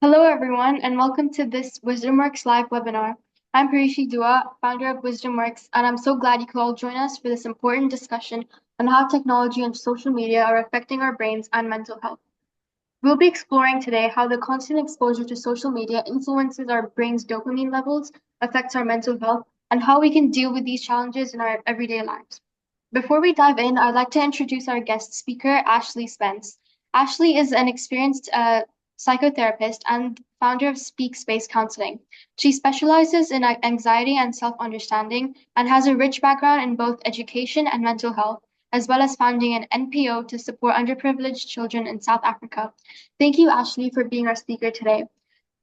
Hello, everyone, and welcome to this WisdomWorks live webinar. I'm Parishi Dua, founder of WisdomWorks, and I'm so glad you could all join us for this important discussion on how technology and social media are affecting our brains and mental health. We'll be exploring today how the constant exposure to social media influences our brain's dopamine levels, affects our mental health, and how we can deal with these challenges in our everyday lives. Before we dive in, I'd like to introduce our guest speaker, Ashleigh Spence. Ashleigh is an experienced psychotherapist and founder of Speak Space Counselling. She specializes in anxiety and self-understanding and has a rich background in both education and mental health, as well as founding an NPO to support underprivileged children in South Africa. Thank you, Ashleigh, for being our speaker today.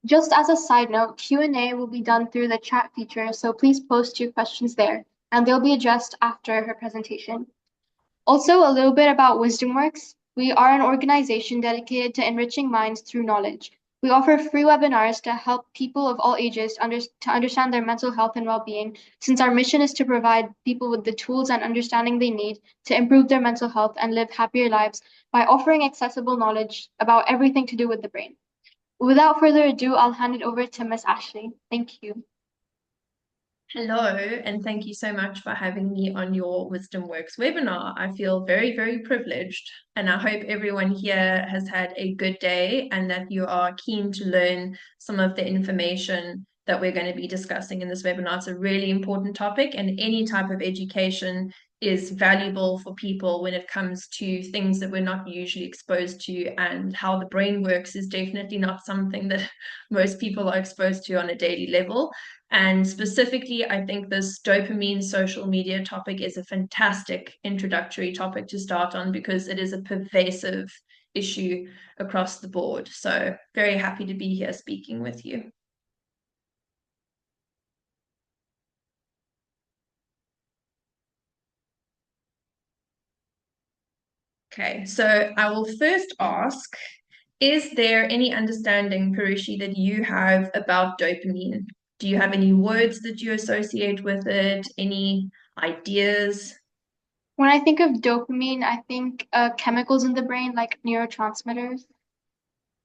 Just as a side note, Q&A will be done through the chat feature, so please post your questions there, and they'll be addressed after her presentation. Also, a little bit about WisdomWorks. We are an organization dedicated to enriching minds through knowledge. We offer free webinars to help people of all ages to understand their mental health and well-being, since our mission is to provide people with the tools and understanding they need to improve their mental health and live happier lives by offering accessible knowledge about everything to do with the brain. Without further ado, I'll hand it over to Miss Ashleigh. Thank you. Hello, and thank you so much for having me on your Wisdom Works webinar. I feel very, very privileged, and I hope everyone here has had a good day and that you are keen to learn some of the information that we're going to be discussing in this webinar. It's a really important topic, and any type of education is valuable for people when it comes to things that we're not usually exposed to, and how the brain works is definitely not something that most people are exposed to on a daily level. And specifically, I think this dopamine social media topic is a fantastic introductory topic to start on because it is a pervasive issue across the board. So very happy to be here speaking with you. Okay, so I will first ask, is there any understanding, Parishi, that you have about dopamine? Do you have any words that you associate with it? Any ideas? When I think of dopamine, I think chemicals in the brain like neurotransmitters.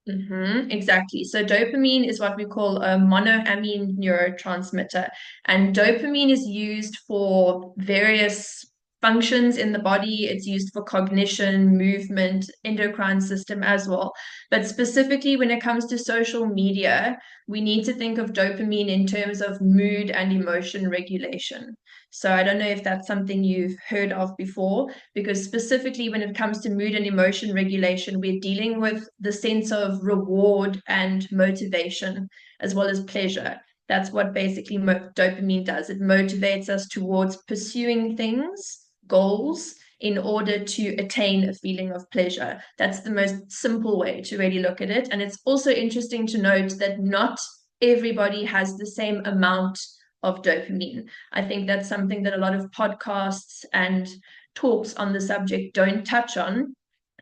Exactly. So dopamine is what we call a monoamine neurotransmitter, and dopamine is used for various functions in the body. It's used for cognition, movement, endocrine system as well. But specifically when it comes to social media, we need to think of dopamine in terms of mood and emotion regulation. So I don't know if that's something you've heard of before, because specifically when it comes to mood and emotion regulation, we're dealing with the sense of reward and motivation as well as pleasure. That's what basically dopamine does. It motivates us towards pursuing things, goals, in order to attain a feeling of pleasure. That's the most simple way to really look at it. And it's also interesting to note that not everybody has the same amount of dopamine. I think that's something that a lot of podcasts and talks on the subject don't touch on,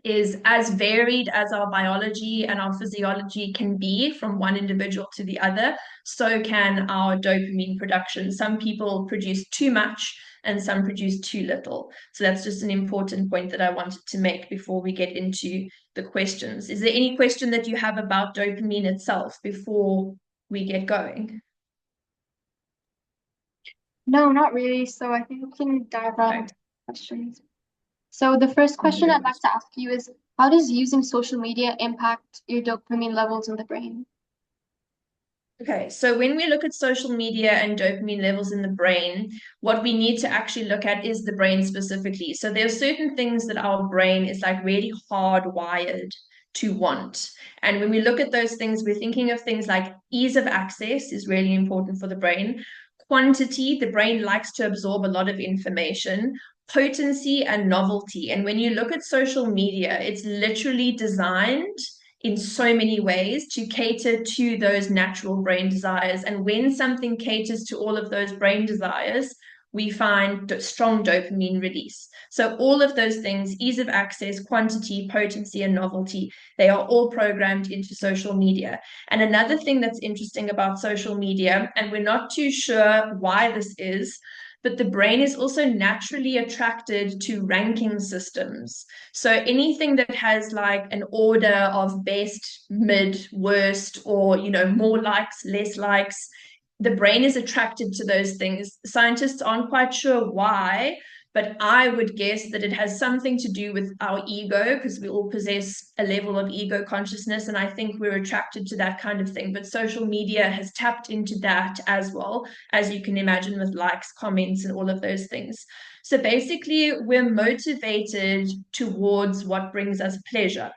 is as varied as our biology and our physiology can be from one individual to the other, so can our dopamine production. Some people produce too much and some produce too little. So that's just an important point that I wanted to make before we get into the questions. Is there any question that you have about dopamine itself before we get going? No, not really. So I think we can dive right into questions. So the first question I'd like to ask you is, how does using social media impact your dopamine levels in the brain? Okay, so when we look at social media and dopamine levels in the brain, what we need to actually look at is the brain specifically. So there are certain things that our brain is like really hardwired to want. And when we look at those things, we're thinking of things like ease of access is really important for the brain. Quantity, the brain likes to absorb a lot of information. Potency and novelty. And when you look at social media, it's literally designed in so many ways to cater to those natural brain desires. And when something caters to all of those brain desires, we find strong dopamine release. So all of those things, ease of access, quantity, potency, and novelty, they are all programmed into social media. And another thing that's interesting about social media, and we're not too sure why this is, but the brain is also naturally attracted to ranking systems. So anything that has like an order of best, mid, worst, or, more likes, less likes, the brain is attracted to those things. Scientists aren't quite sure why, but I would guess that it has something to do with our ego, because we all possess a level of ego consciousness, and I think we're attracted to that kind of thing. But social media has tapped into that as well, as you can imagine, with likes, comments, and all of those things. So basically, we're motivated towards what brings us pleasure.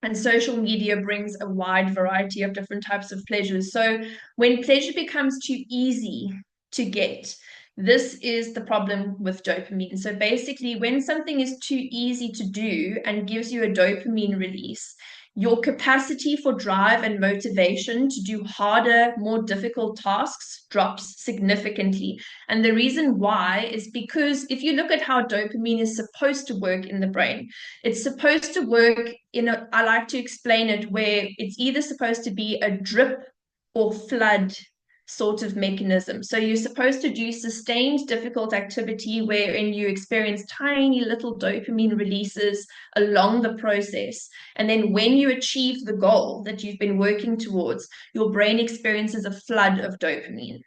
And social media brings a wide variety of different types of pleasures. So when pleasure becomes too easy to get, this is the problem with dopamine. So basically, when something is too easy to do and gives you a dopamine release, your capacity for drive and motivation to do harder, more difficult tasks drops significantly. And the reason why is because if you look at how dopamine is supposed to work in the brain, it's supposed to work I like to explain it where it's either supposed to be a drip or flood sort of mechanism. So you're supposed to do sustained difficult activity wherein you experience tiny little dopamine releases along the process. And then when you achieve the goal that you've been working towards, your brain experiences a flood of dopamine.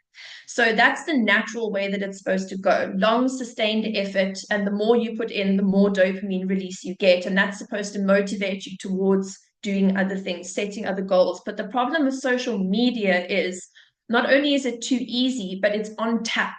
So that's the natural way that it's supposed to go. Long, sustained effort, and the more you put in, the more dopamine release you get. And that's supposed to motivate you towards doing other things, setting other goals. But the problem with social media is not only is it too easy, but it's on tap.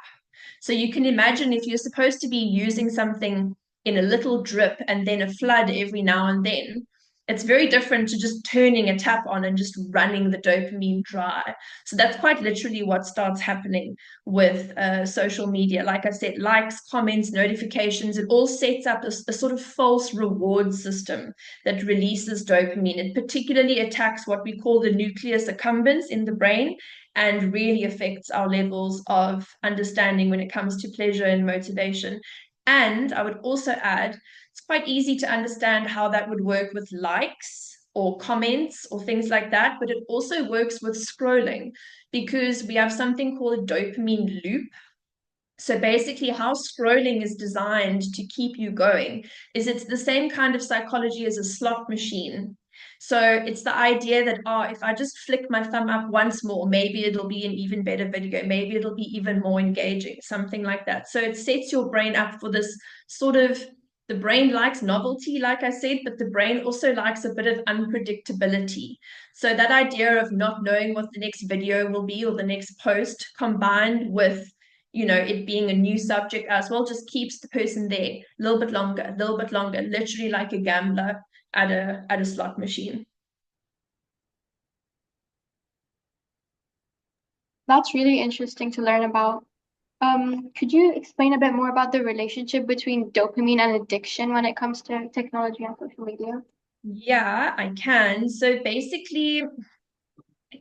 So you can imagine if you're supposed to be using something in a little drip and then a flood every now and then, it's very different to just turning a tap on and just running the dopamine dry. So that's quite literally what starts happening with social media. Like I said, likes, comments, notifications, it all sets up a sort of false reward system that releases dopamine. It particularly attacks what we call the nucleus accumbens in the brain and really affects our levels of understanding when it comes to pleasure and motivation. And I would also add, it's quite easy to understand how that would work with likes or comments or things like that, but it also works with scrolling because we have something called a dopamine loop. So basically, how scrolling is designed to keep you going is it's the same kind of psychology as a slot machine. So it's the idea that, if I just flick my thumb up once more, maybe it'll be an even better video, maybe it'll be even more engaging, something like that. So it sets your brain up for this sort of, the brain likes novelty, like I said, but the brain also likes a bit of unpredictability. So that idea of not knowing what the next video will be or the next post combined with it being a new subject as well, just keeps the person there a little bit longer, literally like a gambler at a slot machine. That's really interesting to learn about. Could you explain a bit more about the relationship between dopamine and addiction when it comes to technology and social media? Yeah, I can. So basically,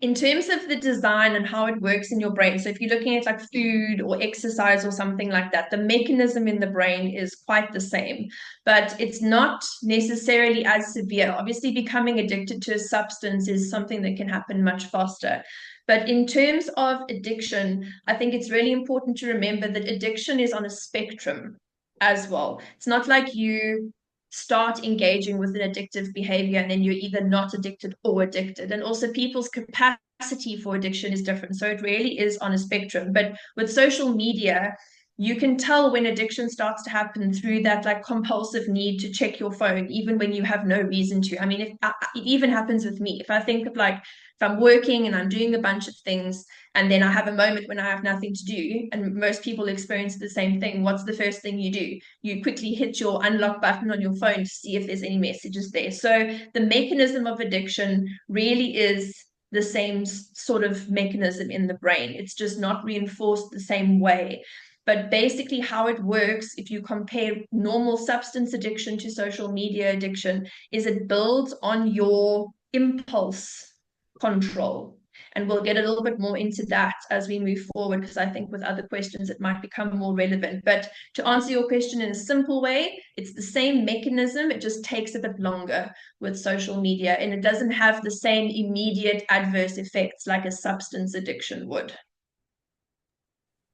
in terms of the design and how it works in your brain, so if you're looking at like food or exercise or something like that, the mechanism in the brain is quite the same, but it's not necessarily as severe. Obviously, becoming addicted to a substance is something that can happen much faster. But in terms of addiction, I think it's really important to remember that addiction is on a spectrum as well. It's not like you start engaging with an addictive behavior and then you're either not addicted or addicted. And also people's capacity for addiction is different. So it really is on a spectrum. But with social media, you can tell when addiction starts to happen through that like compulsive need to check your phone, even when you have no reason to. I mean, it even happens with me. If I think of like, if I'm working and I'm doing a bunch of things and then I have a moment when I have nothing to do, and most people experience the same thing, what's the first thing you do? You quickly hit your unlock button on your phone to see if there's any messages there. So the mechanism of addiction really is the same sort of mechanism in the brain. It's just not reinforced the same way. But basically, how it works, if you compare normal substance addiction to social media addiction, is it builds on your impulse control. And we'll get a little bit more into that as we move forward, because I think with other questions it might become more relevant. But to answer your question in a simple way, it's the same mechanism, it just takes a bit longer with social media, and it doesn't have the same immediate adverse effects like a substance addiction would.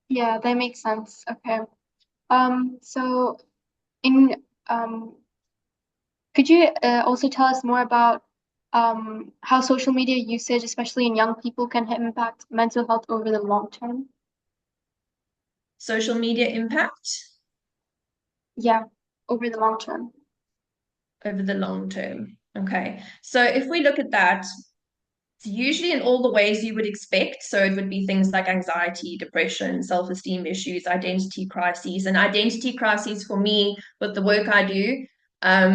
Yeah, that makes sense. Okay. So in could you also tell us more about how social media usage, especially in young people, can impact mental health over the long term? Social media impact Yeah, over the long term. over the long term. Okay. So if we look at that, it's usually in all the ways you would expect. So it would be things like anxiety, depression, self-esteem issues, identity crises. And identity crises for me, with the work I do,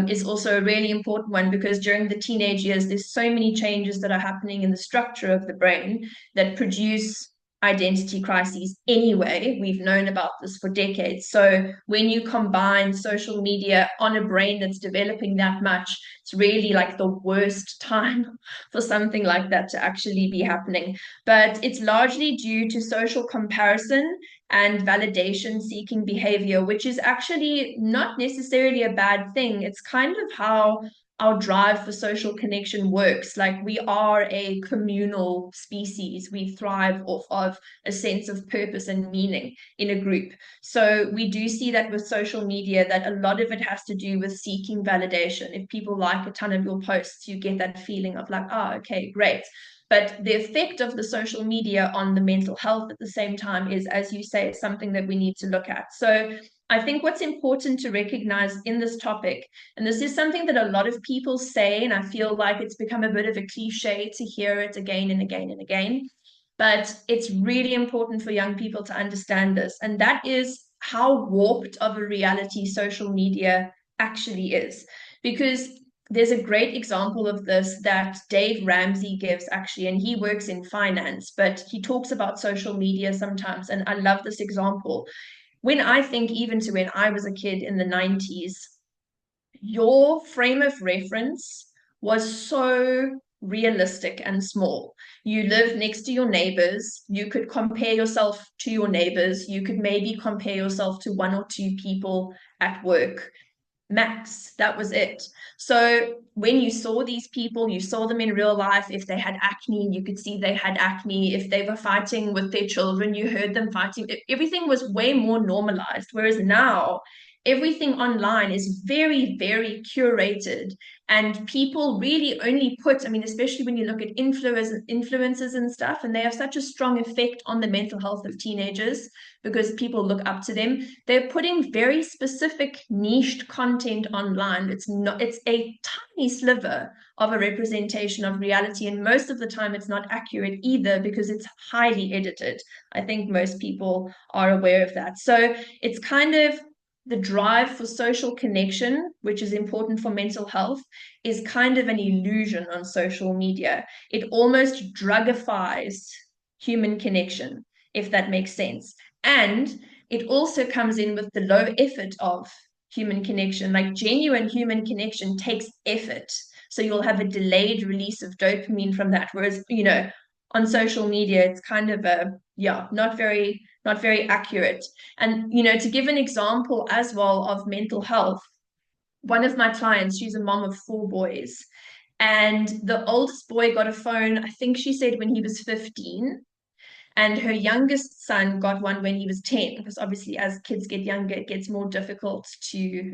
is also a really important one because during the teenage years, there's so many changes that are happening in the structure of the brain that produce identity crises anyway. We've known about this for decades. So when you combine social media on a brain that's developing that much, it's really like the worst time for something like that to actually be happening. But it's largely due to social comparison and validation seeking behavior, which is actually not necessarily a bad thing. It's kind of how our drive for social connection works. Like we are a communal species. We thrive off of a sense of purpose and meaning in a group. So we do see that with social media, that a lot of it has to do with seeking validation. If people like a ton of your posts, you get that feeling of like, oh, okay, great. But the effect of the social media on the mental health at the same time is, as you say, something that we need to look at. So I think what's important to recognize in this topic, and this is something that a lot of people say, and I feel like it's become a bit of a cliche to hear it again and again and again, but it's really important for young people to understand this. And that is how warped of a reality social media actually is. Because there's a great example of this that Dave Ramsey gives actually, and he works in finance, but he talks about social media sometimes. And I love this example. When I think even to when I was a kid in the 90s, your frame of reference was so realistic and small. You lived next to your neighbors. You could compare yourself to your neighbors. You could maybe compare yourself to one or two people at work. Max, that was it. So when you saw these people, you saw them in real life. If they had acne, you could see they had acne. If they were fighting with their children, you heard them fighting. Everything was way more normalized. Whereas now, everything online is very, very curated. And people really only put, I mean, especially when you look at influencers and stuff, and they have such a strong effect on the mental health of teenagers because people look up to them. They're putting very specific niched content online. It's a tiny sliver of a representation of reality, and most of the time it's not accurate either because it's highly edited. I think most people are aware of that. So it's kind of the drive for social connection, which is important for mental health, is kind of an illusion on social media. It almost drugifies human connection, if that makes sense. And it also comes in with the low effort of human connection. Like genuine human connection takes effort. So you'll have a delayed release of dopamine from that. Whereas, on social media, it's kind of not very accurate. And, to give an example as well of mental health, one of my clients, she's a mom of four boys. And the oldest boy got a phone, I think she said when he was 15, and her youngest son got one when he was 10, because obviously as kids get younger, it gets more difficult to,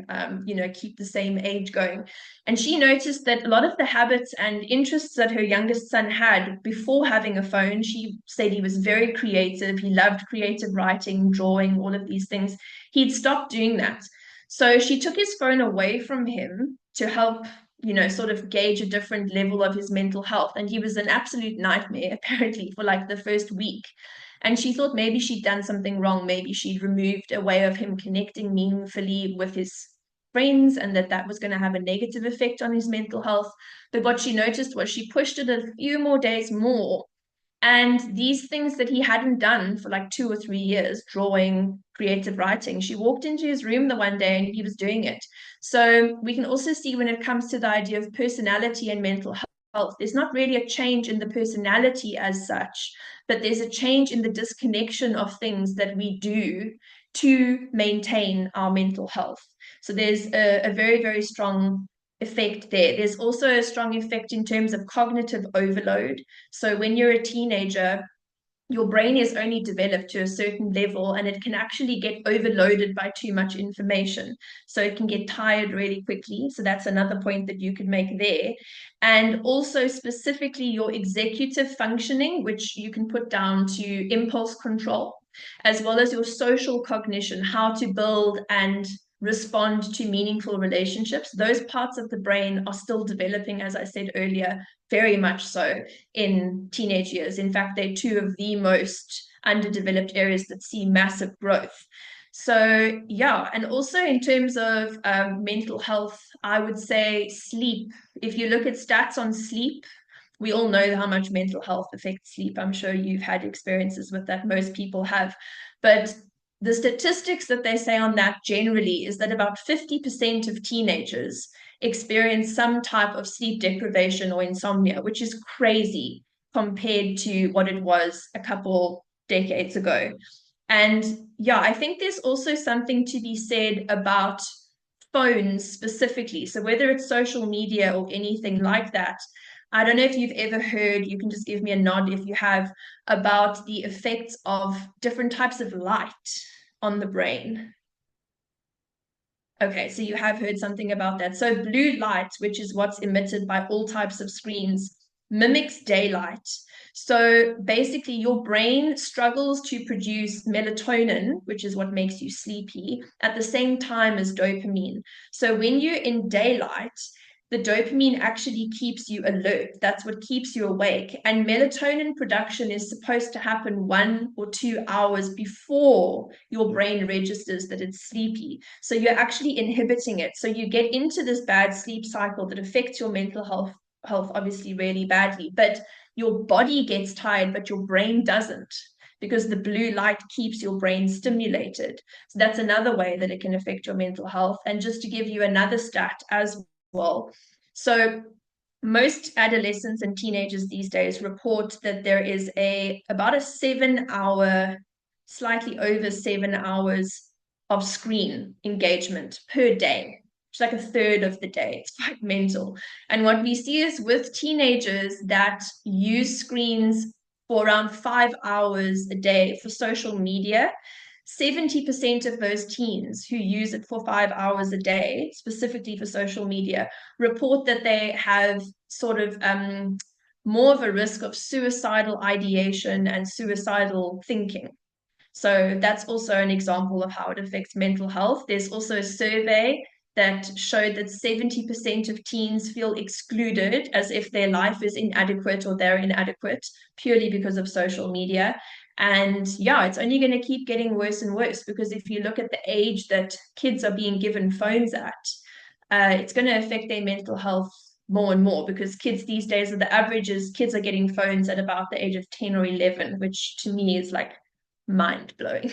keep the same age going. And she noticed that a lot of the habits and interests that her youngest son had before having a phone, she said he was very creative. He loved creative writing, drawing, all of these things. He'd stopped doing that. So she took his phone away from him to help sort of gauge a different level of his mental health. And he was an absolute nightmare, apparently, for like the first week. And she thought maybe she'd done something wrong. Maybe she'd removed a way of him connecting meaningfully with his friends and that was going to have a negative effect on his mental health. But what she noticed was she pushed it a few more days more, and these things that he hadn't done for like 2 or 3 years, drawing, creative writing, she walked into his room the one day and he was doing it. So we can also see when it comes to the idea of personality and mental health, there's not really a change in the personality as such, but there's a change in the disconnection of things that we do to maintain our mental health. So there's a very, very strong effect there. There's also a strong effect in terms of cognitive overload. So when you're a teenager, your brain is only developed to a certain level, and it can actually get overloaded by too much information. So it can get tired really quickly. So that's another point that you could make there. And also specifically your executive functioning, which you can put down to impulse control, as well as your social cognition, how to build and respond to meaningful relationships. Those parts of the brain are still developing, as I said earlier, very much so in teenage years. In fact, they're two of the most underdeveloped areas that see massive growth. So, yeah, and also in terms of mental health, I would say sleep. If you look at stats on sleep, we all know how much mental health affects sleep. I'm sure you've had experiences with that. Most people have. But the statistics that they say on that generally is that about 50% of teenagers experience some type of sleep deprivation or insomnia, which is crazy compared to what it was a couple decades ago. And yeah, I think there's also something to be said about phones specifically. So whether it's social media or anything like that, I don't know if you've ever heard, you can just give me a nod if you have, about the effects of different types of light on the brain. Okay, so you have heard something about that. So blue light, which is what's emitted by all types of screens, mimics daylight. So basically, your brain struggles to produce melatonin, which is what makes you sleepy, at the same time as dopamine. So when you're in daylight, the dopamine actually keeps you alert. That's what keeps you awake. And melatonin production is supposed to happen 1 or 2 hours before your brain registers that it's sleepy. So you're actually inhibiting it. So you get into this bad sleep cycle that affects your mental health obviously really badly. But your body gets tired, but your brain doesn't, because the blue light keeps your brain stimulated. So that's another way that it can affect your mental health. And just to give you another stat as well. So most adolescents and teenagers these days report that there is about a 7 hour, slightly over 7 hours of screen engagement per day. It's like a third of the day. It's quite mental. And what we see is with teenagers that use screens for around 5 hours a day for social media, 70% of those teens who use it for 5 hours a day, specifically for social media, report that they have sort of more of a risk of suicidal ideation and suicidal thinking. So that's also an example of how it affects mental health. There's also a survey that showed that 70% of teens feel excluded, as if their life is inadequate or they're inadequate, purely because of social media. And yeah, it's only going to keep getting worse and worse, because if you look at the age that kids are being given phones at, it's going to affect their mental health more and more, because kids these days, the average is kids are getting phones at about the age of 10 or 11, which to me is like mind blowing.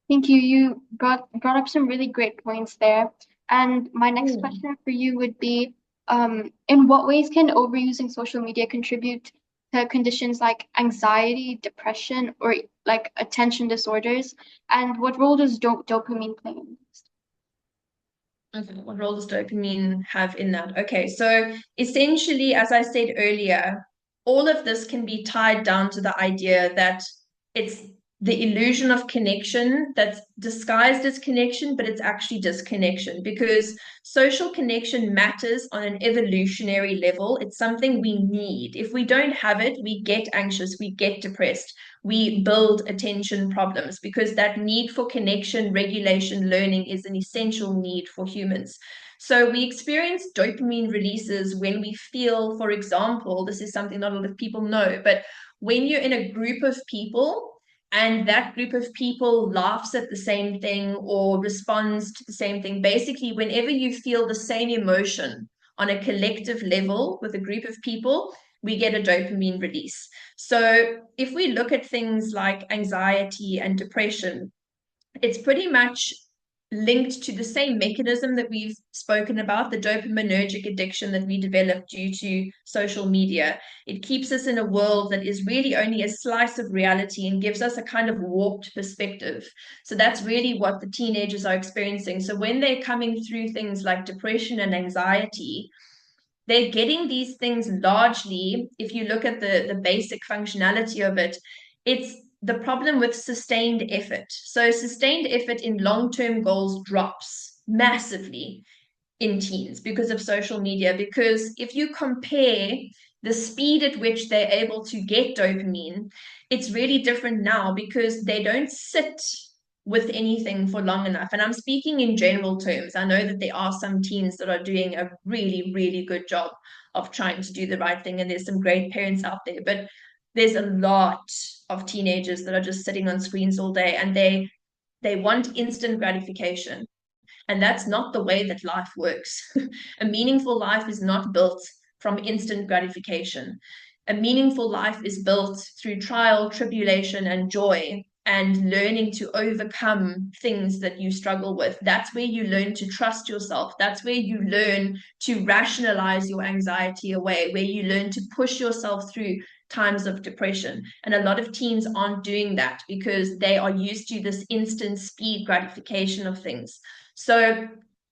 Thank you. You brought up some really great points there. And my next Mm. question for you would be, in what ways can overusing social media contribute to conditions like anxiety, depression, or like attention disorders? And what role does dopamine play in this? Okay, what role does dopamine have in that? Okay, so essentially, as I said earlier, all of this can be tied down to the idea that it's the illusion of connection that's disguised as connection, but it's actually disconnection, because social connection matters on an evolutionary level. It's something we need. If we don't have it, we get anxious, we get depressed, we build attention problems, because that need for connection, regulation, learning is an essential need for humans. So we experience dopamine releases when we feel, for example, this is something not a lot of people know, but when you're in a group of people and that group of people laughs at the same thing or responds to the same thing, basically, whenever you feel the same emotion on a collective level with a group of people, we get a dopamine release. So if we look at things like anxiety and depression, it's pretty much linked to the same mechanism that we've spoken about, the dopaminergic addiction that we develop due to social media. It keeps us in a world that is really only a slice of reality and gives us a kind of warped perspective. So that's really what the teenagers are experiencing. So when they're coming through things like depression and anxiety, they're getting these things largely, if you look at the basic functionality of it, it's the problem with sustained effort. So sustained effort in long-term goals drops massively in teens because of social media. Because if you compare the speed at which they're able to get dopamine, it's really different now because they don't sit with anything for long enough. And I'm speaking in general terms. I know that there are some teens that are doing a really, really good job of trying to do the right thing, and there's some great parents out there, but there's a lot of teenagers that are just sitting on screens all day, and they want instant gratification. And that's not the way that life works. A meaningful life is not built from instant gratification. A meaningful life is built through trial, tribulation, and joy, and learning to overcome things that you struggle with. That's where you learn to trust yourself. That's where you learn to rationalize your anxiety away, where you learn to push yourself through times of depression. And a lot of teens aren't doing that because they are used to this instant speed gratification of things. So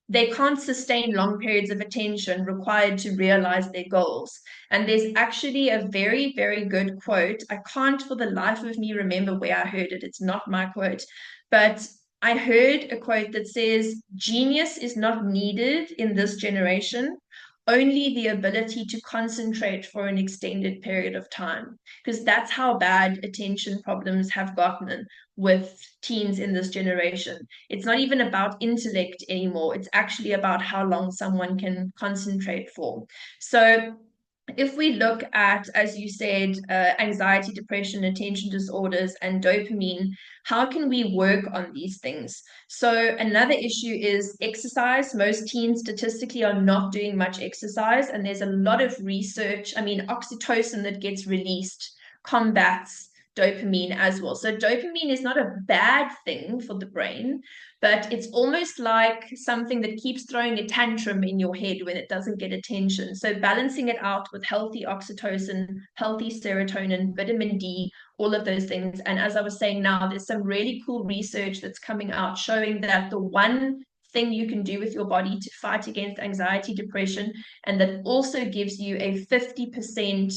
they can't sustain long periods of attention required to realize their goals. And there's actually a very, very good quote. I can't for the life of me remember where I heard it. It's not my quote, but I heard a quote that says, "Genius is not needed in this generation, only the ability to concentrate for an extended period of time." Because that's how bad attention problems have gotten with teens in this generation. It's not even about intellect anymore. It's actually about how long someone can concentrate for. So if we look at, as you said, anxiety, depression, attention disorders, and dopamine, how can we work on these things? So another issue is exercise. Most teens statistically are not doing much exercise, and there's a lot of research. I mean, oxytocin that gets released combats dopamine as well. So dopamine is not a bad thing for the brain, but it's almost like something that keeps throwing a tantrum in your head when it doesn't get attention. So balancing it out with healthy oxytocin, healthy serotonin, vitamin D, all of those things. And as I was saying now, there's some really cool research that's coming out showing that the one thing you can do with your body to fight against anxiety, depression, and that also gives you a 50%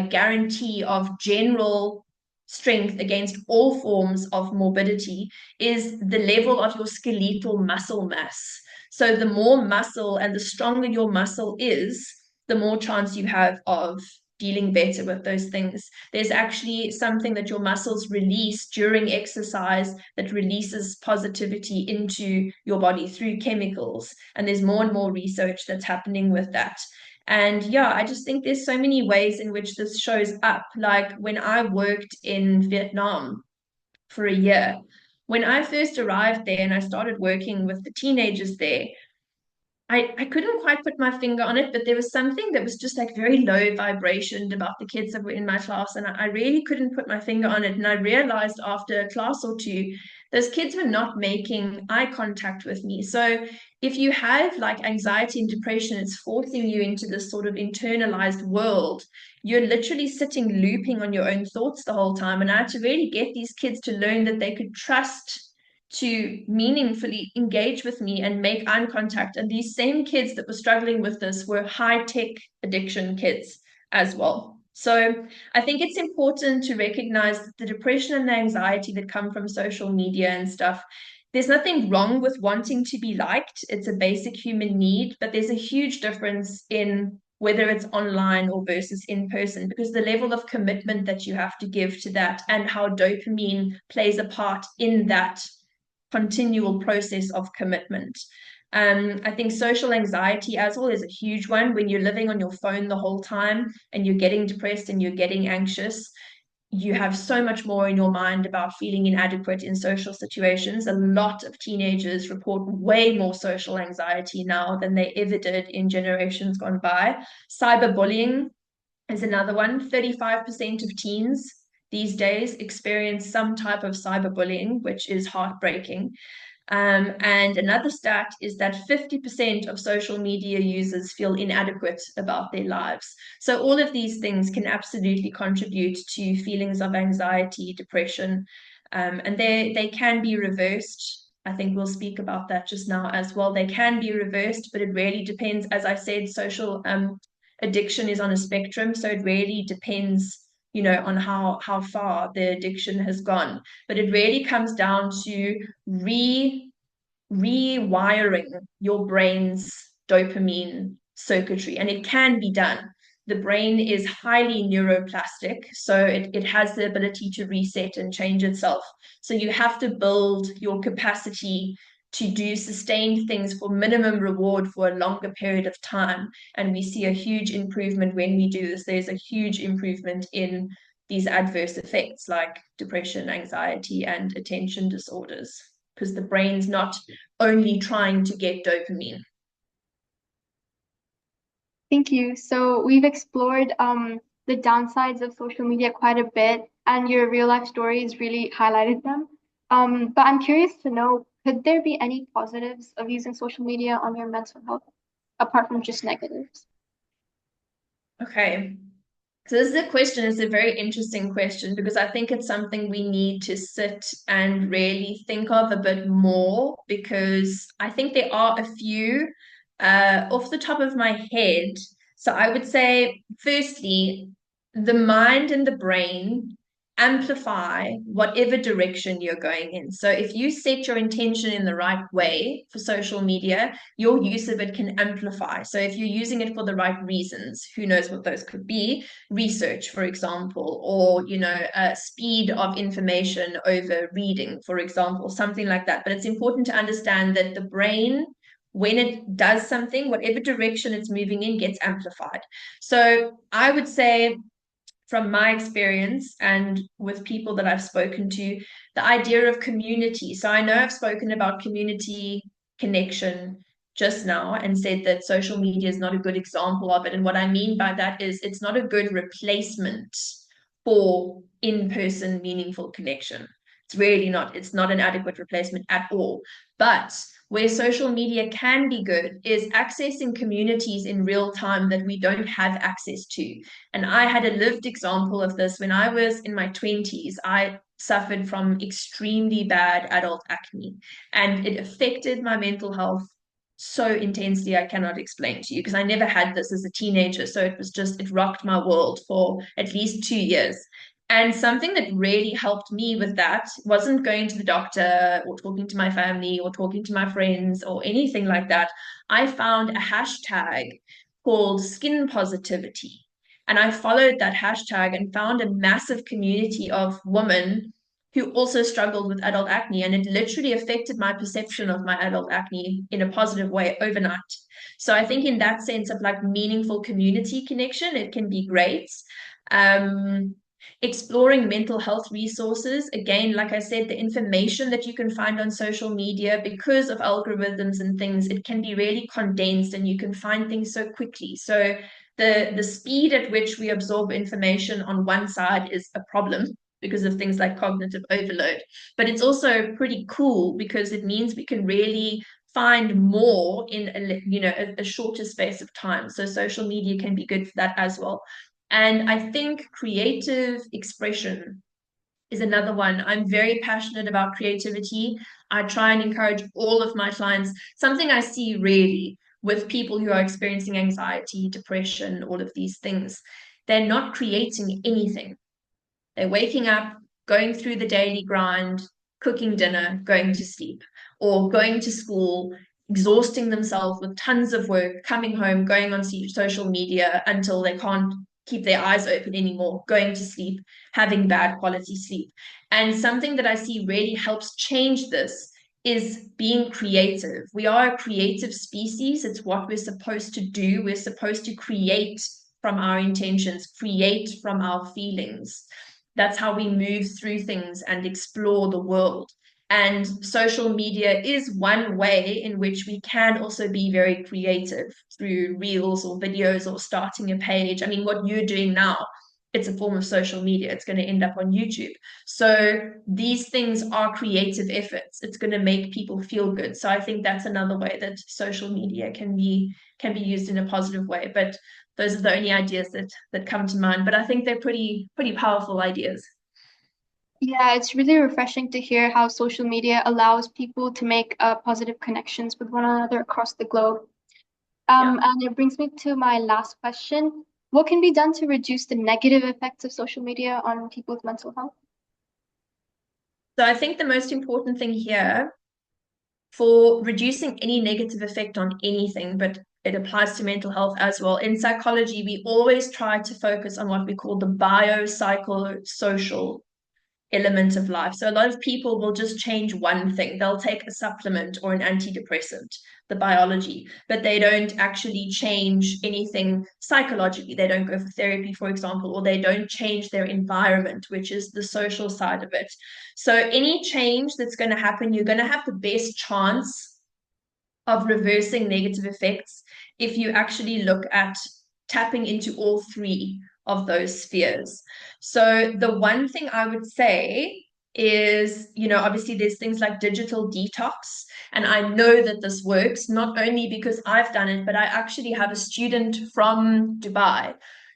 guarantee of general strength against all forms of morbidity is the level of your skeletal muscle mass. So the more muscle and the stronger your muscle is, the more chance you have of dealing better with those things. There's actually something that your muscles release during exercise that releases positivity into your body through chemicals. And there's more and more research that's happening with that. And yeah, I just think there's so many ways in which this shows up. Like when I worked in Vietnam for a year, when I first arrived there and I started working with the teenagers there, I couldn't quite put my finger on it, but there was something that was just like very low vibration about the kids that were in my class, and I really couldn't put my finger on it. And I realized after a class or two, those kids were not making eye contact with me. So if you have like anxiety and depression, it's forcing you into this sort of internalized world. You're literally sitting looping on your own thoughts the whole time. And I had to really get these kids to learn that they could trust to meaningfully engage with me and make eye contact. And these same kids that were struggling with this were high-tech addiction kids as well. So I think it's important to recognize that the depression and the anxiety that come from social media and stuff, there's nothing wrong with wanting to be liked. It's a basic human need, but there's a huge difference in whether it's online or versus in person, because the level of commitment that you have to give to that and how dopamine plays a part in that continual process of commitment. I think social anxiety as well is a huge one. When you're living on your phone the whole time and you're getting depressed and you're getting anxious, you have so much more in your mind about feeling inadequate in social situations. A lot of teenagers report way more social anxiety now than they ever did in generations gone by. Cyberbullying is another one. 35% of teens these days experience some type of cyberbullying, which is heartbreaking. And another stat is that 50% of social media users feel inadequate about their lives. So all of these things can absolutely contribute to feelings of anxiety, depression, and they can be reversed. I think we'll speak about that just now as well. They can be reversed, but it really depends. As I said, social addiction is on a spectrum, so it really depends, on how far the addiction has gone. But it really comes down to rewiring your brain's dopamine circuitry, and it can be done. The brain is highly neuroplastic, so it has the ability to reset and change itself. So you have to build your capacity to do sustained things for minimum reward for a longer period of time. And we see a huge improvement when we do this. There's a huge improvement in these adverse effects like depression, anxiety, and attention disorders, because the brain's not only trying to get dopamine. Thank you. So we've explored the downsides of social media quite a bit, and your real life stories really highlighted them. But I'm curious to know, could there be any positives of using social media on your mental health apart from just negatives? Okay. So this is a question, it's a very interesting question because I think it's something we need to sit and really think of a bit more, because I think there are a few off the top of my head. So I would say, firstly, the mind and the brain amplify whatever direction you're going in. So if you set your intention in the right way for social media, your use of it can amplify. So if you're using it for the right reasons, who knows what those could be? Research, for example, or speed of information over reading, for example, something like that. But it's important to understand that the brain, when it does something, whatever direction it's moving in gets amplified. So I would say, from my experience and with people that I've spoken to, the idea of community. So I know I've spoken about community connection just now and said that social media is not a good example of it. And what I mean by that is it's not a good replacement for in-person meaningful connection. It's really not. It's not an adequate replacement at all. But where social media can be good is accessing communities in real time that we don't have access to. And I had a lived example of this when I was in my 20s. I suffered from extremely bad adult acne, and it affected my mental health so intensely I cannot explain to you, because I never had this as a teenager. So it rocked my world for at least 2 years. And something that really helped me with that wasn't going to the doctor or talking to my family or talking to my friends or anything like that. I found a hashtag called skin positivity. And I followed that hashtag and found a massive community of women who also struggled with adult acne. And it literally affected my perception of my adult acne in a positive way overnight. So I think in that sense of like meaningful community connection, it can be great. Um, Exploring mental health resources. Again, like I said, the information that you can find on social media, because of algorithms and things, it can be really condensed and you can find things so quickly. So the speed at which we absorb information on one side is a problem because of things like cognitive overload. But it's also pretty cool because it means we can really find more in a shorter space of time. So social media can be good for that as well. And I think creative expression is another one. I'm very passionate about creativity. I try and encourage all of my clients. Something I see really with people who are experiencing anxiety, depression, all of these things, they're not creating anything. They're waking up, going through the daily grind, cooking dinner, going to sleep, or going to school, exhausting themselves with tons of work, coming home, going on social media until they can't keep their eyes open anymore, going to sleep, having bad quality sleep. And something that I see really helps change this is being creative. We are a creative species. It's what we're supposed to do. We're supposed to create from our intentions, create from our feelings. That's how we move through things and explore the world. And social media is one way in which we can also be very creative through reels or videos or starting a page. I mean, what you're doing now, it's a form of social media. It's going to end up on YouTube. So these things are creative efforts. It's going to make people feel good. So I think that's another way that social media can be used in a positive way. But those are the only ideas that come to mind. But I think they're pretty powerful ideas. Yeah, it's really refreshing to hear how social media allows people to make positive connections with one another across the globe. Yeah. And it brings me to my last question. What can be done to reduce the negative effects of social media on people's mental health? So I think the most important thing here for reducing any negative effect on anything, but it applies to mental health as well. In psychology, we always try to focus on what we call the biopsychosocial element of life. So a lot of people will just change one thing. They'll take a supplement or an antidepressant, the biology, but they don't actually change anything psychologically. They don't go for therapy, for example, or they don't change their environment, which is the social side of it. So any change that's going to happen, you're going to have the best chance of reversing negative effects if you actually look at tapping into all three of those spheres. So the one thing I would say is, obviously there's things like digital detox. And I know that this works not only because I've done it, but I actually have a student from Dubai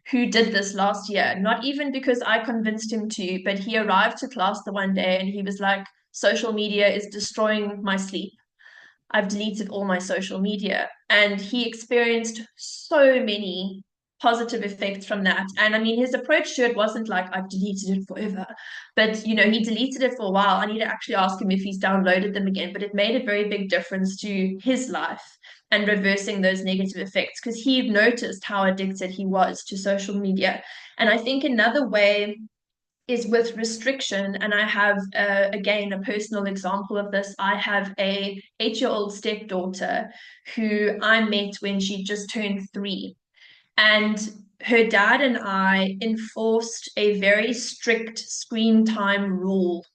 who did this last year. Not even because I convinced him to, but he arrived to class the one day and he was like, social media is destroying my sleep. I've deleted all my social media. And he experienced so many positive effects from that. And I mean, his approach to it wasn't like, I've deleted it forever. But, he deleted it for a while. I need to actually ask him if he's downloaded them again. But it made a very big difference to his life and reversing those negative effects because he noticed how addicted he was to social media. And I think another way is with restriction. And I have again a personal example of this. I have a 8-year-old stepdaughter who I met when she just turned 3, and her dad and I enforced a very strict screen time rule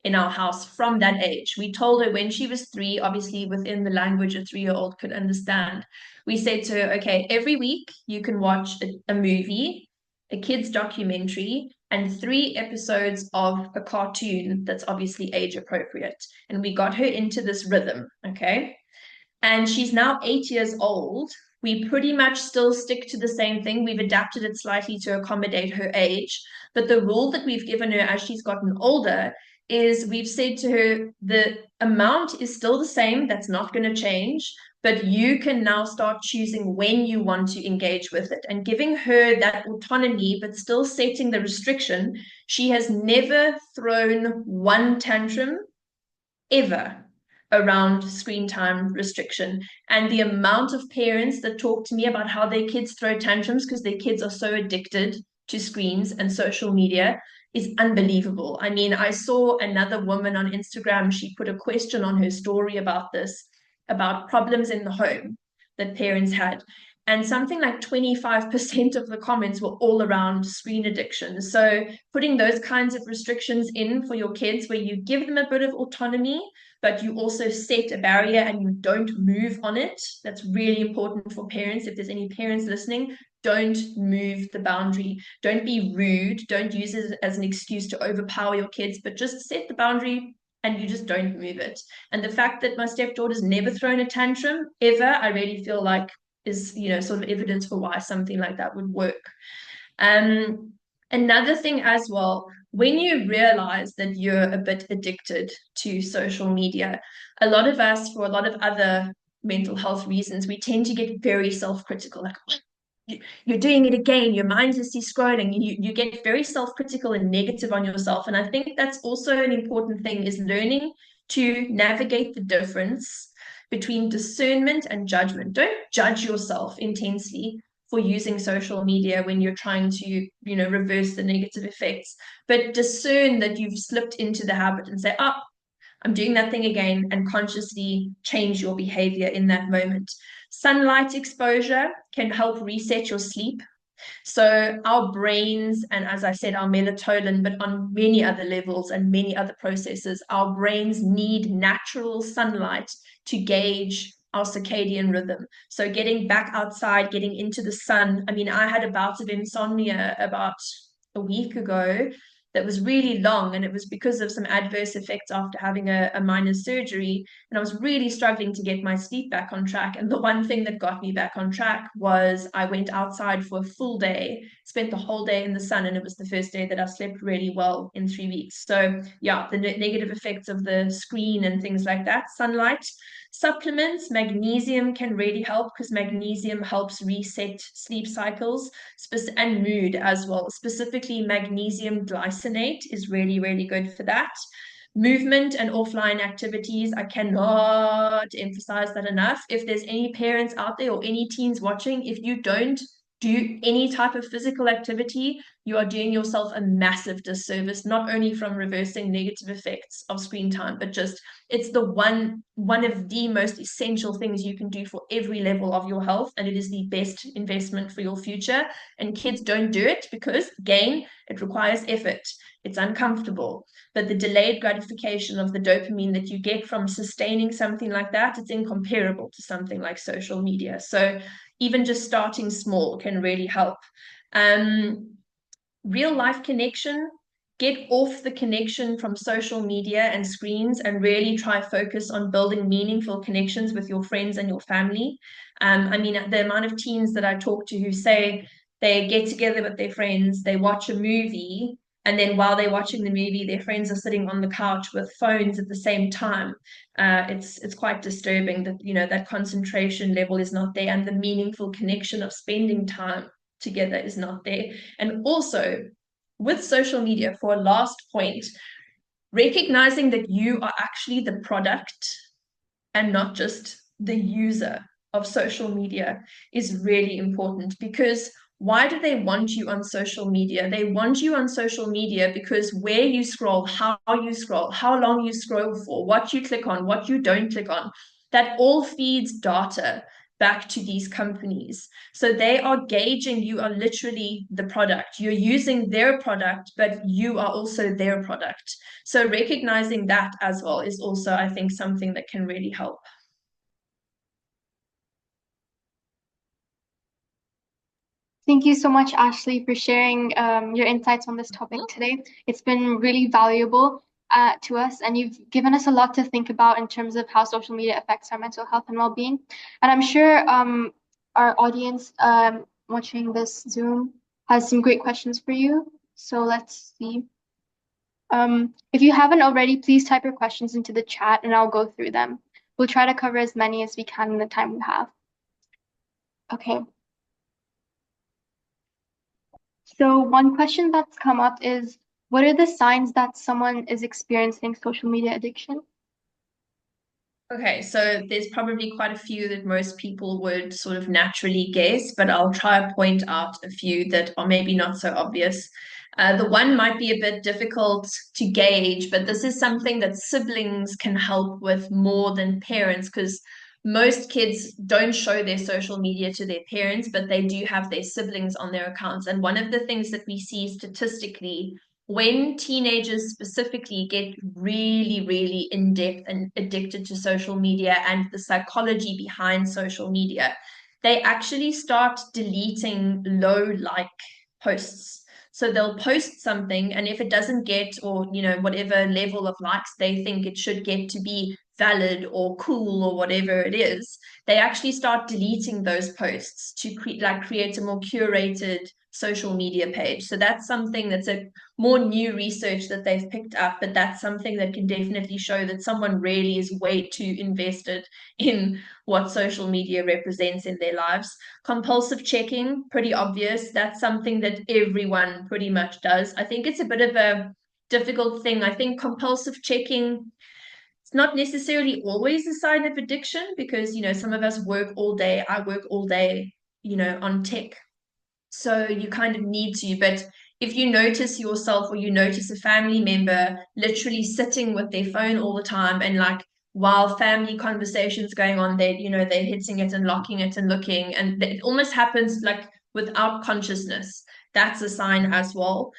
in our house from that age. We told her when she was 3, obviously within the language a 3-year-old could understand. We said to her, okay, every week you can watch a movie, a kid's documentary, and 3 episodes of a cartoon that's obviously age appropriate. And we got her into this rhythm, okay? And she's now 8 years old. We pretty much still stick to the same thing. We've adapted it slightly to accommodate her age. But the rule that we've given her as she's gotten older is we've said to her the amount is still the same. That's not going to change. But you can now start choosing when you want to engage with it and giving her that autonomy, but still setting the restriction. She has never thrown one tantrum ever around screen time restriction. And the amount of parents that talk to me about how their kids throw tantrums because their kids are so addicted to screens and social media is unbelievable. I mean, I saw another woman on Instagram, she put a question on her story about this, about problems in the home that parents had. And something like 25% of the comments were all around screen addiction. So, putting those kinds of restrictions in for your kids, where you give them a bit of autonomy, but you also set a barrier and you don't move on it. That's really important for parents. If there's any parents listening, don't move the boundary. Don't be rude. Don't use it as an excuse to overpower your kids, but just set the boundary and you just don't move it. And the fact that my stepdaughter's never thrown a tantrum ever, I really feel like is, sort of evidence for why something like that would work. Um, Another thing as well, when you realize that you're a bit addicted to social media, a lot of us, for a lot of other mental health reasons, we tend to get very self-critical, like, you're doing it again, you're mindlessly scrolling, you get very self-critical and negative on yourself. And I think that's also an important thing, is learning to navigate the difference between discernment and judgment. Don't judge yourself intensely for using social media when you're trying to, reverse the negative effects, but discern that you've slipped into the habit and say, oh, I'm doing that thing again, and consciously change your behavior in that moment. Sunlight exposure can help reset your sleep. So our brains, and as I said, our melatonin, but on many other levels and many other processes, our brains need natural sunlight to gauge our circadian rhythm. So getting back outside, getting into the sun. I mean, I had a bout of insomnia about a week ago, that was really long, and it was because of some adverse effects after having a minor surgery. And I was really struggling to get my sleep back on track. And the one thing that got me back on track was I went outside for a full day, spent the whole day in the sun, and it was the first day that I slept really well in 3 weeks. So yeah, the negative effects of the screen and things like that, sunlight. Supplements, magnesium can really help because magnesium helps reset sleep cycles and mood as well. Specifically, magnesium glycinate is really, really good for that. Movement and offline activities, I cannot emphasize that enough. If there's any parents out there or any teens watching, if you don't do any type of physical activity, you are doing yourself a massive disservice, not only from reversing negative effects of screen time, but just it's the one of the most essential things you can do for every level of your health, and it is the best investment for your future. And kids don't do it because, again, it requires effort. It's uncomfortable, but the delayed gratification of the dopamine that you get from sustaining something like that, it's incomparable to something like social media. So even just starting small can really help. Real life connection, get off the connection from social media and screens and really try focus on building meaningful connections with your friends and your family. I mean, the amount of teens that I talk to who say they get together with their friends, they watch a movie, and then while they're watching the movie, their friends are sitting on the couch with phones at the same time. It's quite disturbing that, you know, that concentration level is not there, and the meaningful connection of spending time together is not there. And also, with social media, for a last point, recognizing that you are actually the product and not just the user of social media is really important. Because why do they want you on social media? They want you on social media because where you scroll, how long you scroll for, what you click on, what you don't click on, that all feeds data back to these companies. So they are gauging, you are literally the product. You're using their product, but you are also their product. So recognizing that as well is also, I think, something that can really help. Thank you so much, Ashleigh, for sharing your insights on this topic today. It's been really valuable to us, and you've given us a lot to think about in terms of how social media affects our mental health and well-being. And I'm sure our audience watching this Zoom has some great questions for you. So let's see. If you haven't already, please type your questions into the chat and I'll go through them. We'll try to cover as many as we can in the time we have. Okay. So one question that's come up is, what are the signs that someone is experiencing social media addiction? Okay, so there's probably quite a few that most people would sort of naturally guess, but I'll try to point out a few that are maybe not so obvious. The one might be a bit difficult to gauge, but this is something that siblings can help with more than parents, because most kids don't show their social media to their parents, but they do have their siblings on their accounts. And one of the things that we see statistically, when teenagers specifically get really, really in depth and addicted to social media and the psychology behind social media, they actually start deleting low like posts. So they'll post something, and if it doesn't get, or whatever level of likes they think it should get to be valid or cool or whatever it is, they actually start deleting those posts to create a more curated social media page. So that's something that's a more new research that they've picked up, but that's something that can definitely show that someone really is way too invested in what social media represents in their lives. Compulsive checking, pretty obvious. That's something that everyone pretty much does. I think it's a bit of a difficult thing. I think compulsive checking, it's not necessarily always a sign of addiction, because some of us work all day. I work all day, on tech. So you kind of need to, but if you notice yourself or you notice a family member literally sitting with their phone all the time, and like while family conversations going on, they're hitting it and locking it and looking, and it almost happens like without consciousness, that's a sign as well.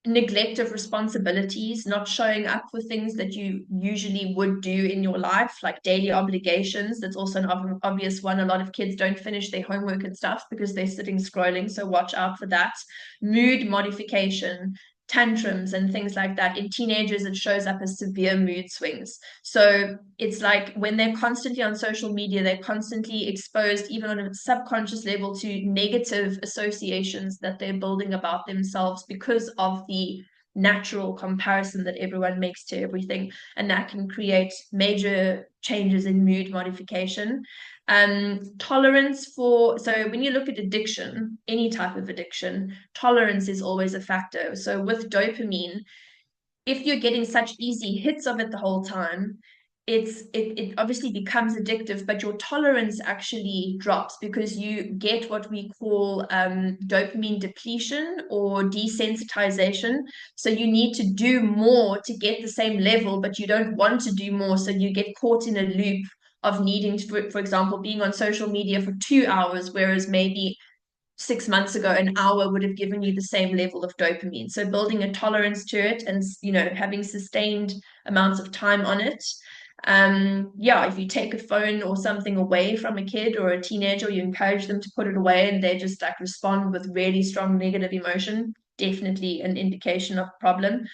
neglect of responsibilities, not showing up for things that you usually would do in your life, like daily obligations. That's also an obvious one. A lot of kids don't finish their homework and stuff because they're sitting scrolling, so watch out for that. Mood modification, tantrums and things like that. In teenagers, it shows up as severe mood swings. So it's like when they're constantly on social media, they're constantly exposed, even on a subconscious level, to negative associations that they're building about themselves because of the natural comparison that everyone makes to everything. And that can create major changes in mood modification. Tolerance for, so when you look at addiction, any type of addiction, tolerance is always a factor. So with dopamine, if you're getting such easy hits of it the whole time, it obviously becomes addictive, but your tolerance actually drops because you get what we call dopamine depletion or desensitization. So you need to do more to get the same level, but you don't want to do more. So you get caught in a loop of needing to, for example, being on social media for 2 hours, whereas maybe 6 months ago, an hour would have given you the same level of dopamine. So building a tolerance to it and, having sustained amounts of time on it. Yeah, if you take a phone or something away from a kid or a teenager, you encourage them to put it away and they just like respond with really strong negative emotion, definitely an indication of a problem.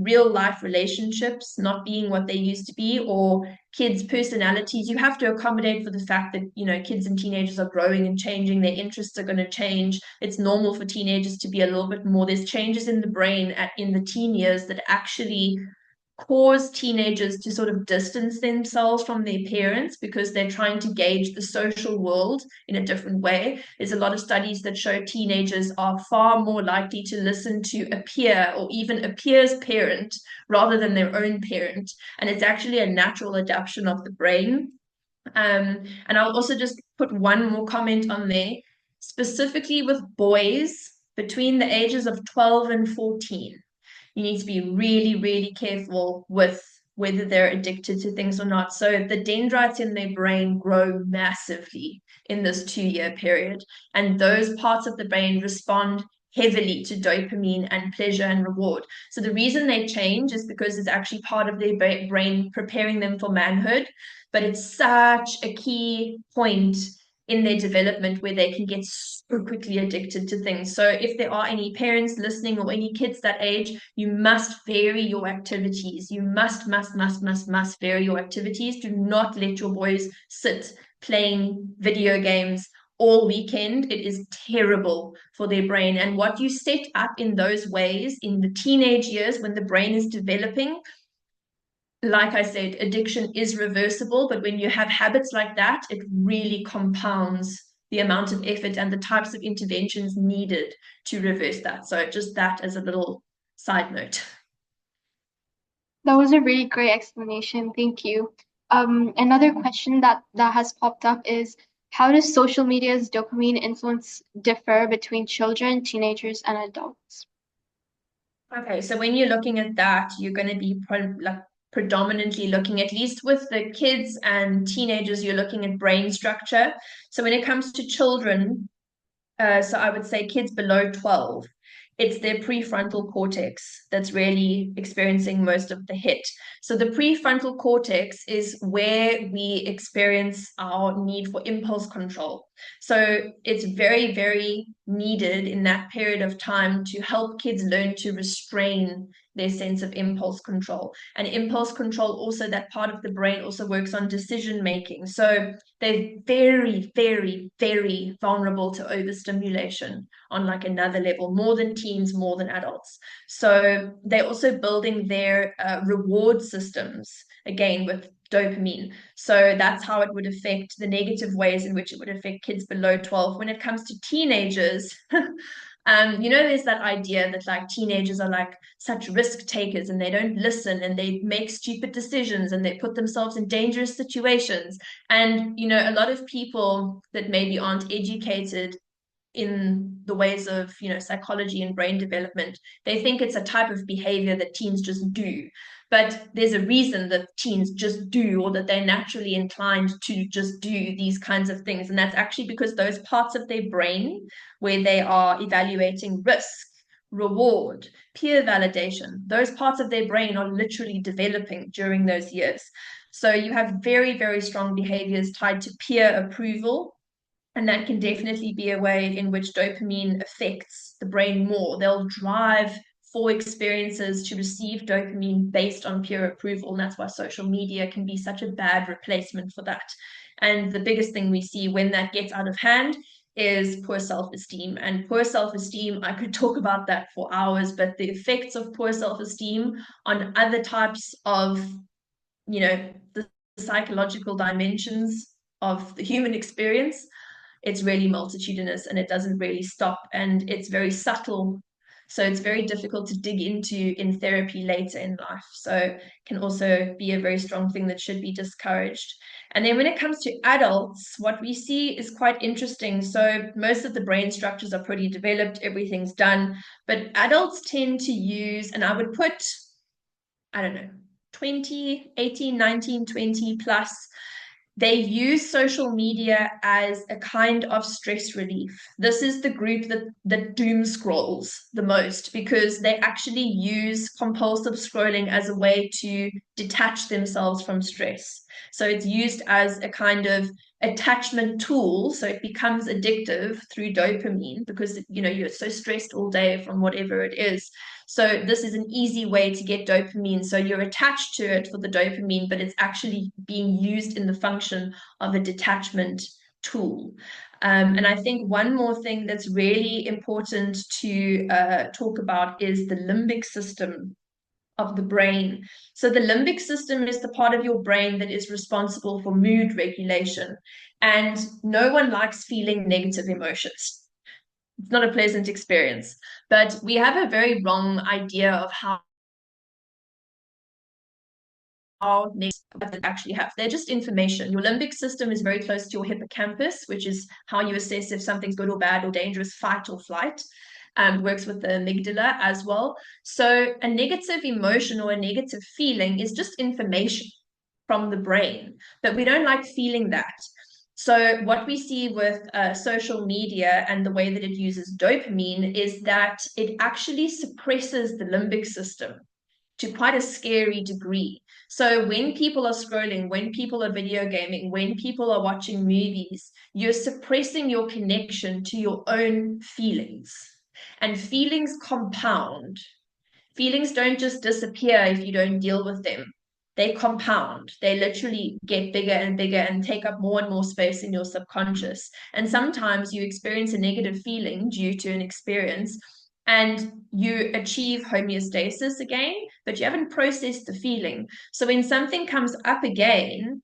Real life relationships not being what they used to be, or kids' personalities. You have to accommodate for the fact that, kids and teenagers are growing and changing. Their interests are going to change. It's normal for teenagers to be a little bit more. There's changes in the brain in the teen years that actually cause teenagers to sort of distance themselves from their parents because they're trying to gauge the social world in a different way. There's a lot of studies that show teenagers are far more likely to listen to a peer or even a peer's parent rather than their own parent. And it's actually a natural adaptation of the brain. And I'll also just put one more comment on there, specifically with boys between the ages of 12 and 14. You need to be really, really careful with whether they're addicted to things or not. So the dendrites in their brain grow massively in this 2-year period. And those parts of the brain respond heavily to dopamine and pleasure and reward. So the reason they change is because it's actually part of their brain preparing them for manhood. But it's such a key point in their development where they can get so quickly addicted to things. So if there are any parents listening or any kids that age, you must vary your activities. You must vary your activities. Do not let your boys sit playing video games all weekend. It is terrible for their brain. And what you set up in those ways in the teenage years when the brain is developing, like I said, addiction is reversible, but when you have habits like that, it really compounds the amount of effort and the types of interventions needed to reverse that. So just that as a little side note. That was a really great explanation. Thank you. Another question that has popped up is how does social media's dopamine influence differ between children, teenagers, and adults? Okay, so when you're looking at that, you're going to be predominantly looking, at least with the kids and teenagers, you're looking at brain structure. So when it comes to children, so I would say kids below 12, it's their prefrontal cortex that's really experiencing most of the hit. So the prefrontal cortex is where we experience our need for impulse control. So it's very, very needed in that period of time to help kids learn to restrain their sense of impulse control. And impulse control, also that part of the brain also works on decision making. So they're very, very, very vulnerable to overstimulation on like another level, more than teens, more than adults. So they're also building their reward systems, again, with dopamine. So that's how it would affect the negative ways in which it would affect kids below 12. When it comes to teenagers, there's that idea that like teenagers are like such risk takers and they don't listen and they make stupid decisions and they put themselves in dangerous situations. And, a lot of people that maybe aren't educated in the ways of, psychology and brain development, they think it's a type of behavior that teens just do. But there's a reason that teens just do, or that they're naturally inclined to just do these kinds of things. And that's actually because those parts of their brain where they are evaluating risk reward, peer validation. Those parts of their brain are literally developing during those years. So you have very, very strong behaviors tied to peer approval. And that can definitely be a way in which dopamine affects the brain more. They'll drive for experiences to receive dopamine based on peer approval. And that's why social media can be such a bad replacement for that. And the biggest thing we see when that gets out of hand is poor self-esteem. And poor self-esteem, I could talk about that for hours, but the effects of poor self-esteem on other types of, the psychological dimensions of the human experience, it's really multitudinous and it doesn't really stop, and it's very subtle. So it's very difficult to dig into in therapy later in life. So can also be a very strong thing that should be discouraged. And then when it comes to adults, what we see is quite interesting. So most of the brain structures are pretty developed, everything's done, but adults tend to use, and I would put, I don't know, 20, 18, 19, 20 plus, they use social media as a kind of stress relief. This is the group that doom scrolls the most because they actually use compulsive scrolling as a way to detach themselves from stress. So it's used as a kind of attachment tool. So it becomes addictive through dopamine because you're so stressed all day from whatever it is. So this is an easy way to get dopamine. So you're attached to it for the dopamine, but it's actually being used in the function of a detachment tool. And I think one more thing that's really important to talk about is the limbic system of the brain. So the limbic system is the part of your brain that is responsible for mood regulation. And no one likes feeling negative emotions. It's not a pleasant experience, but we have a very wrong idea of how negative actually have. They're just information. Your limbic system is very close to your hippocampus, which is how you assess if something's good or bad or dangerous, fight or flight. Works with the amygdala as well. So a negative emotion or a negative feeling is just information from the brain, but we don't like feeling that. So what we see with social media and the way that it uses dopamine is that it actually suppresses the limbic system to quite a scary degree. So when people are scrolling, when people are video gaming, when people are watching movies, you're suppressing your connection to your own feelings. And feelings compound. Feelings don't just disappear if you don't deal with them. They compound. They literally get bigger and bigger and take up more and more space in your subconscious. And sometimes you experience a negative feeling due to an experience and you achieve homeostasis again, but you haven't processed the feeling. So when something comes up again,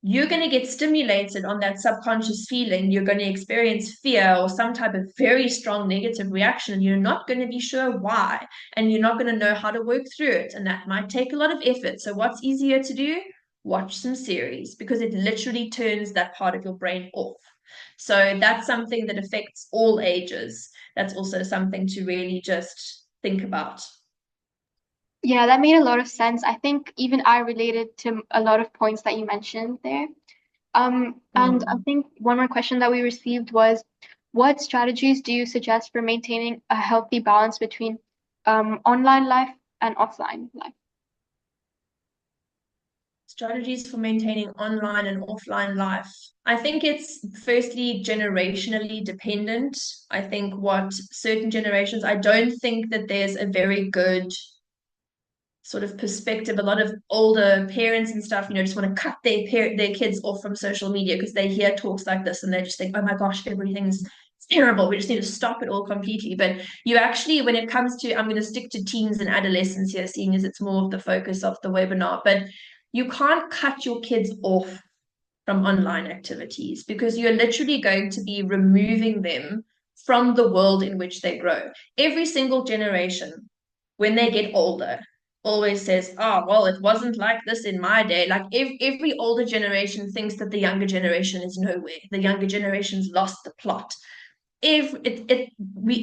you're going to get stimulated on that subconscious feeling. You're going to experience fear or some type of very strong negative reaction, and you're not going to be sure why, and you're not going to know how to work through it. And that might take a lot of effort. So, what's easier to do? Watch some series because it literally turns that part of your brain off. So, that's something that affects all ages. That's also something to really just think about. Yeah, that made a lot of sense. I think even I related to a lot of points that you mentioned there. And I Mm. think one more question that we received was, what strategies do you suggest for maintaining a healthy balance between online life and offline life? Strategies for maintaining online and offline life. I think it's firstly generationally dependent. I think what certain generations, I don't think that there's a very good sort of perspective. A lot of older parents and stuff, just want to cut their kids off from social media because they hear talks like this and they just think, oh my gosh, everything's terrible. We just need to stop it all completely. But you actually, when it comes to, I'm going to stick to teens and adolescents here, seeing as it's more of the focus of the webinar, but you can't cut your kids off from online activities because you're literally going to be removing them from the world in which they grow. Every single generation, when they get older, always says, oh, well, it wasn't like this in my day. Like every older generation thinks that the younger generation is nowhere. The younger generation's lost the plot. If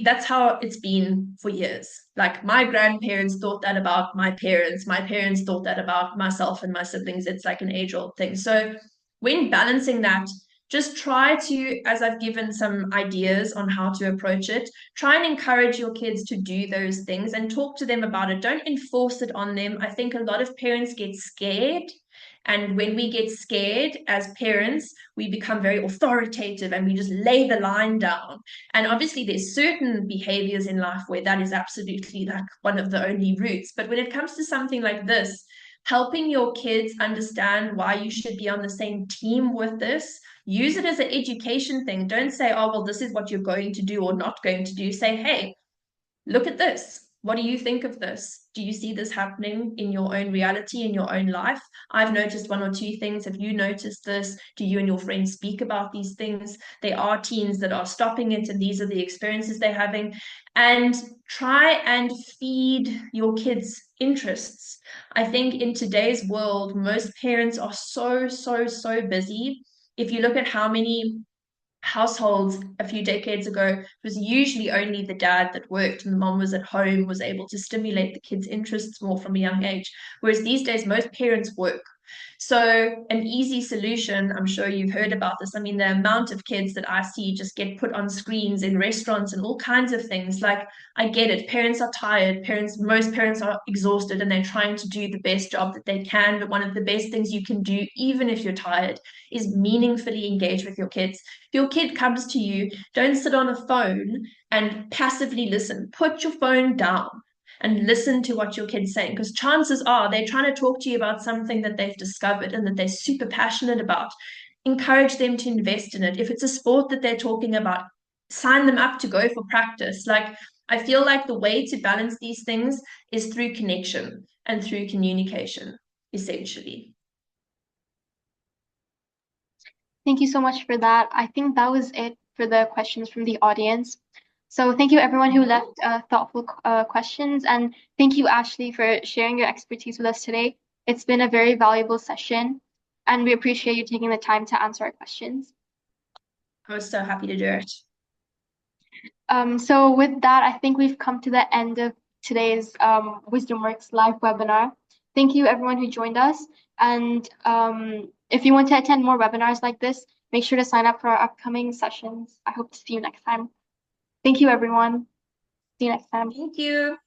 that's how it's been for years. Like my grandparents thought that about my parents thought that about myself and my siblings. It's like an age-old thing. So when balancing that, just try to, as I've given some ideas on how to approach it, try and encourage your kids to do those things and talk to them about it. Don't enforce it on them. I think a lot of parents get scared. And when we get scared as parents, we become very authoritative and we just lay the line down. And obviously, there's certain behaviors in life where that is absolutely like one of the only routes. But when it comes to something like this, helping your kids understand why you should be on the same team with this, use it as an education thing. Don't say, oh, well, this is what you're going to do or not going to do. Say, hey, look at this. What do you think of this? Do you see this happening in your own reality, in your own life? I've noticed one or two things. Have you noticed this? Do you and your friends speak about these things? There are teens that are stopping it, and these are the experiences they're having. And try and feed your kids' interests. I think in today's world, most parents are so busy. If you look at how many households a few decades ago, it was usually only the dad that worked and the mom was at home, was able to stimulate the kids' interests more from a young age. Whereas these days, most parents work. So, an easy solution, I'm sure you've heard about this. I mean, the amount of kids that I see just get put on screens in restaurants and all kinds of things. Like, I get it. Parents are tired. Most parents are exhausted and they're trying to do the best job that they can. But one of the best things you can do, even if you're tired, is meaningfully engage with your kids. If your kid comes to you, don't sit on a phone and passively listen. Put your phone down and listen to what your kid's saying, because chances are they're trying to talk to you about something that they've discovered and that they're super passionate about. Encourage them to invest in it. If it's a sport that they're talking about, sign them up to go for practice. Like, I feel like the way to balance these things is through connection and through communication, essentially. Thank you so much for that. I think that was it for the questions from the audience. So thank you everyone who left thoughtful questions, and thank you, Ashleigh, for sharing your expertise with us today. It's been a very valuable session, and we appreciate you taking the time to answer our questions. I was so happy to do it. So with that, I think we've come to the end of today's WisdomWorks live webinar. Thank you everyone who joined us. And if you want to attend more webinars like this, make sure to sign up for our upcoming sessions. I hope to see you next time. Thank you, everyone. See you next time. Thank you.